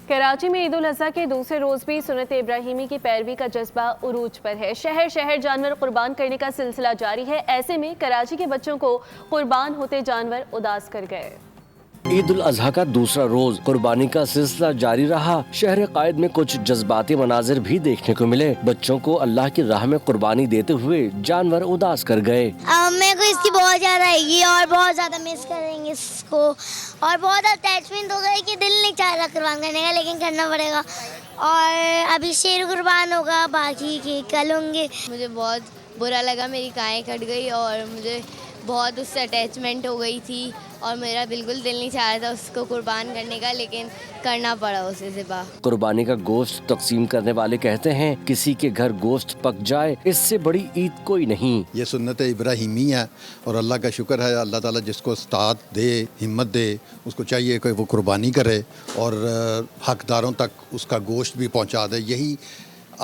کراچی میں عید الاضحیٰ کے دوسرے روز بھی سنت ابراہیمی کی پیروی کا جذبہ عروج پر ہے۔ شہر شہر جانور قربان کرنے کا سلسلہ جاری ہے۔ ایسے میں کراچی کے بچوں کو قربان ہوتے جانور اداس کر گئے۔ عید الاضحیٰ کا دوسرا روز قربانی کا سلسلہ جاری رہا۔ شہر قائد میں کچھ جذباتی مناظر بھی دیکھنے کو ملے۔ بچوں کو اللہ کی راہ میں قربانی دیتے ہوئے جانور اداس کر گئے۔ میرے کو اس کی بہت زیادہ آئے گی اور بہت زیادہ مس کریں گے اس کو، اور بہت اٹیچمنٹ ہو گئی کہ دل نہیں چاہ رہا قربان کرنے کا، لیکن کرنا پڑے گا۔ اور ابھی شیر قربان ہوگا، باقی کے کل ہوں گے۔ مجھے بہت برا لگا، میری گائیں کٹ گئی اور مجھے بہت اس سے اٹیچمنٹ ہو گئی تھی اور میرا بالکل دل نہیں چاہ رہا تھا اس کو قربان کرنے کا، لیکن کرنا پڑا اسے ذبح۔ قربانی کا گوشت تقسیم کرنے والے کہتے ہیں کسی کے گھر گوشت پک جائے اس سے بڑی عید کوئی نہیں۔ یہ سنت ابراہیمی ہے اور اللہ کا شکر ہے، اللہ تعالیٰ جس کو استاد دے، ہمت دے، اس کو چاہیے کہ وہ قربانی کرے اور حقداروں تک اس کا گوشت بھی پہنچا دے۔ یہی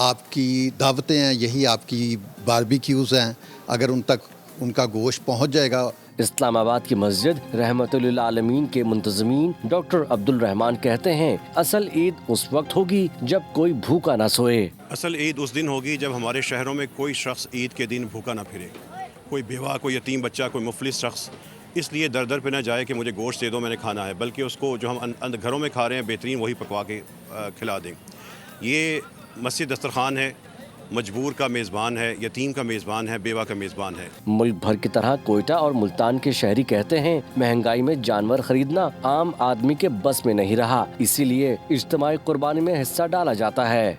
آپ کی دعوتیں ہیں، یہی آپ کی باربیکیوز ہیں۔ اگر ان تک ان کا گوشت پہنچ جائے گا۔ اسلام آباد کی مسجد رحمت للعالمین کے منتظمین ڈاکٹر عبد الرحمان کہتے ہیں اصل عید اس وقت ہوگی جب کوئی بھوکا نہ سوئے۔ اصل عید اس دن ہوگی جب ہمارے شہروں میں کوئی شخص عید کے دن بھوکا نہ پھرے، کوئی بیوہ، کوئی یتیم بچہ، کوئی مفلس شخص اس لیے در در پہ نہ جائے کہ مجھے گوشت دے دو، میں نے کھانا ہے، بلکہ اس کو جو ہم گھروں میں کھا رہے ہیں بہترین وہی پکوا کے کھلا دیں۔ یہ مسجد دسترخوان ہے، مجبور کا میزبان ہے، یتیم کا میزبان ہے، بیوہ کا میزبان ہے۔ ملک بھر کی طرح کوئٹہ اور ملتان کے شہری کہتے ہیں مہنگائی میں جانور خریدنا عام آدمی کے بس میں نہیں رہا، اسی لیے اجتماعی قربانی میں حصہ ڈالا جاتا ہے۔